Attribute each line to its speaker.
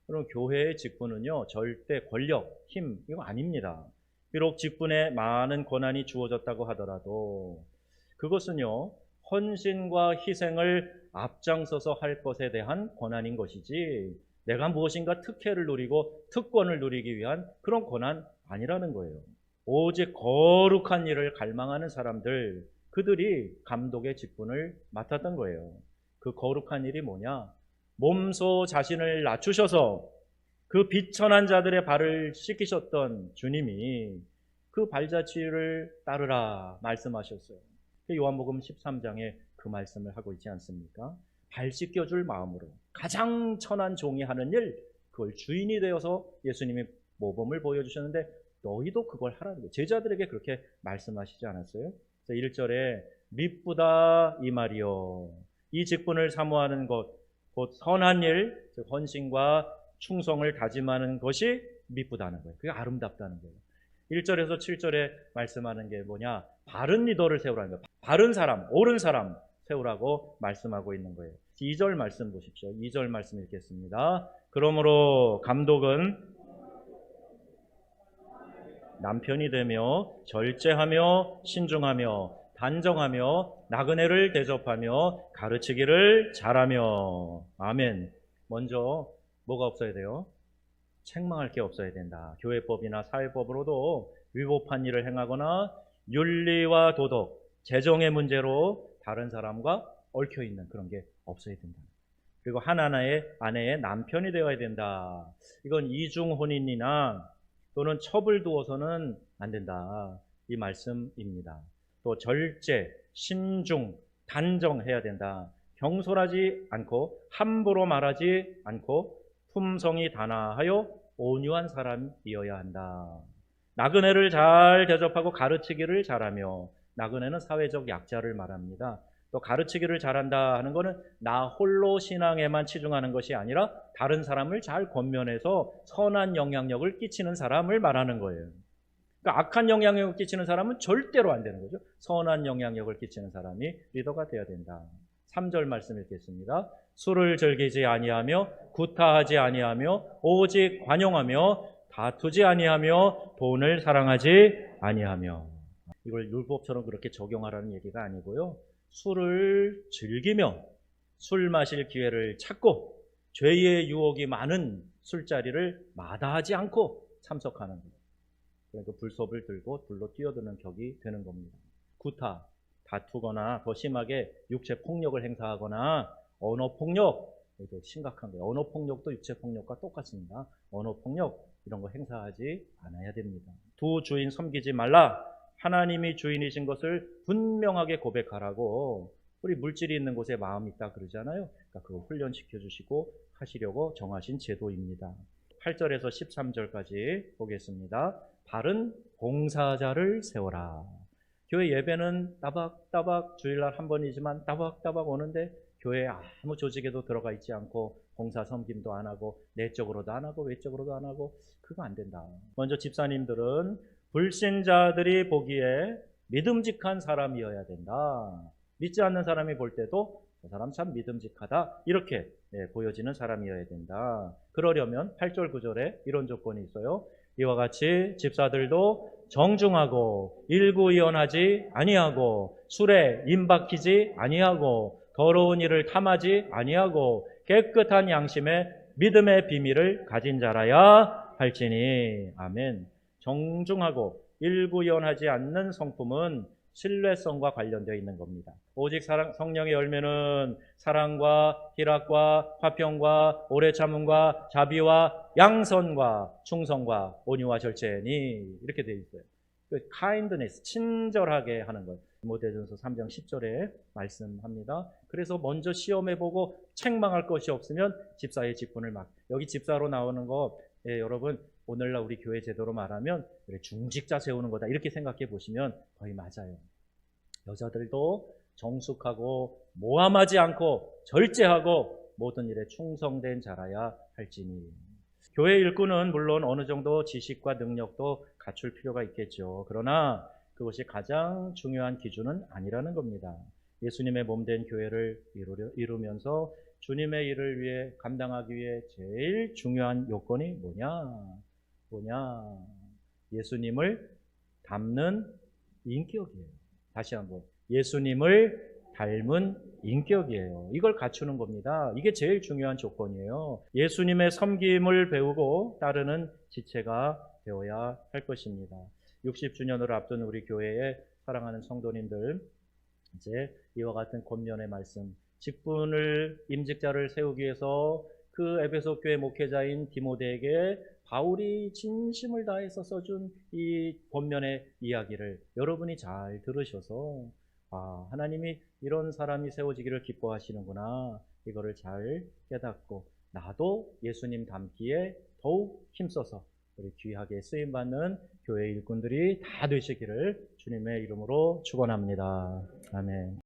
Speaker 1: 그럼 교회의 직분은요, 절대 권력, 힘, 이거 아닙니다. 비록 직분에 많은 권한이 주어졌다고 하더라도 그것은요, 헌신과 희생을 앞장서서 할 것에 대한 권한인 것이지, 내가 무엇인가 특혜를 누리고 특권을 누리기 위한 그런 권한 아니라는 거예요. 오직 거룩한 일을 갈망하는 사람들, 그들이 감독의 직분을 맡았던 거예요. 그 거룩한 일이 뭐냐? 몸소 자신을 낮추셔서 그 비천한 자들의 발을 씻기셨던 주님이 그 발자취를 따르라 말씀하셨어요. 요한복음 13장에 그 말씀을 하고 있지 않습니까? 발 씻겨줄 마음으로 가장 천한 종이 하는 일, 그걸 주인이 되어서 예수님이 모범을 보여주셨는데 너희도 그걸 하라는 거예요. 제자들에게 그렇게 말씀하시지 않았어요? 1절에 미쁘다 이 말이요, 이 직분을 사모하는 것, 곧 선한 일, 즉 헌신과 충성을 다짐하는 것이 미쁘다는 거예요. 그게 아름답다는 거예요. 1절에서 7절에 말씀하는 게 뭐냐? 바른 리더를 세우라는 거예요. 바른 사람, 옳은 사람 세우라고 말씀하고 있는 거예요. 2절 말씀 보십시오. 2절 말씀 읽겠습니다. 그러므로 감독은 남편이 되며 절제하며 신중하며 단정하며 나그네를 대접하며 가르치기를 잘하며. 아멘. 먼저 뭐가 없어야 돼요? 책망할 게 없어야 된다. 교회법이나 사회법으로도 위법한 일을 행하거나 윤리와 도덕, 재정의 문제로 다른 사람과 얽혀있는 그런 게 없어야 된다. 그리고 하나의 아내의 남편이 되어야 된다. 이건 이중혼인이나 또는 첩을 두어서는 안 된다, 이 말씀입니다. 또 절제, 신중, 단정해야 된다. 경솔하지 않고 함부로 말하지 않고 품성이 단아하여 온유한 사람이어야 한다. 나그네를 잘 대접하고 가르치기를 잘하며, 나그네는 사회적 약자를 말합니다. 또 가르치기를 잘한다 하는 것은 나 홀로 신앙에만 치중하는 것이 아니라 다른 사람을 잘 권면해서 선한 영향력을 끼치는 사람을 말하는 거예요. 그러니까 악한 영향력을 끼치는 사람은 절대로 안 되는 거죠. 선한 영향력을 끼치는 사람이 리더가 되어야 된다. 3절 말씀 읽겠습니다. 술을 즐기지 아니하며 구타하지 아니하며 오직 관용하며 다투지 아니하며 돈을 사랑하지 아니하며. 이걸 율법처럼 그렇게 적용하라는 얘기가 아니고요. 술을 즐기며 술 마실 기회를 찾고 죄의 유혹이 많은 술자리를 마다하지 않고 참석하는 거예요. 그러니까 불섭을 들고 불로 뛰어드는 격이 되는 겁니다. 구타, 다투거나 더 심하게 육체 폭력을 행사하거나 언어 폭력, 이거 심각한 거예요. 언어 폭력도 육체 폭력과 똑같습니다. 언어 폭력 이런 거 행사하지 않아야 됩니다. 두 주인 섬기지 말라. 하나님이 주인이신 것을 분명하게 고백하라고. 우리 물질이 있는 곳에 마음이 있다 그러잖아요. 그러니까 그거 훈련시켜 주시고 하시려고 정하신 제도입니다. 8절에서 13절까지 보겠습니다. 바른 봉사자를 세워라. 교회 예배는 따박따박 주일날 한 번이지만 따박따박 오는데 교회에 아무 조직에도 들어가 있지 않고 봉사 섬김도 안 하고 내적으로도 안 하고 외적으로도 안 하고, 그거 안 된다. 먼저 집사님들은 불신자들이 보기에 믿음직한 사람이어야 된다. 믿지 않는 사람이 볼 때도 저 사람 참 믿음직하다, 이렇게 보여지는 사람이어야 된다. 그러려면 8절 9절에 이런 조건이 있어요. 이와 같이 집사들도 정중하고 일구이연하지 아니하고 술에 임박히지 아니하고 더러운 일을 탐하지 아니하고 깨끗한 양심에 믿음의 비밀을 가진 자라야 할지니. 아멘. 정중하고 일구이연하지 않는 성품은 신뢰성과 관련되어 있는 겁니다. 오직 성령의 열매는 사랑과 희락과 화평과 오래 참음과 자비와 양선과 충성과 온유와 절제니, 이렇게 되어 있어요. kindness, 친절하게 하는 것. 디모데전서 3장 10절에 말씀합니다. 그래서 먼저 시험해보고 책망할 것이 없으면 집사의 직분을 여기 집사로 나오는 거, 여러분 오늘날 우리 교회 제도로 말하면 중직자 세우는 거다, 이렇게 생각해 보시면 거의 맞아요. 여자들도 정숙하고 모함하지 않고 절제하고 모든 일에 충성된 자라야 할지니. 교회 일꾼은 물론 어느 정도 지식과 능력도 갖출 필요가 있겠죠. 그러나 그것이 가장 중요한 기준은 아니라는 겁니다. 예수님의 몸된 교회를 이루면서 주님의 일을 위해 감당하기 위해 제일 중요한 요건이 뭐냐? 예수님을 닮는 인격이에요. 다시 한번. 예수님을 닮은 인격이에요. 이걸 갖추는 겁니다. 이게 제일 중요한 조건이에요. 예수님의 섬김을 배우고 따르는 지체가 되어야 할 것입니다. 60주년을 앞둔 우리 교회의 사랑하는 성도님들, 이제 이와 같은 권면의 말씀, 직분을 임직자를 세우기 위해서 그 에베소 교회 목회자인 디모데에게 바울이 진심을 다해서 써준 이 권면의 이야기를 여러분이 잘 들으셔서 하나님이 이런 사람이 세워지기를 기뻐하시는구나, 이거를 잘 깨닫고 나도 예수님 닮기에 더욱 힘써서 우리 귀하게 쓰임받는 교회 일꾼들이 다 되시기를 주님의 이름으로 축원합니다. 아멘.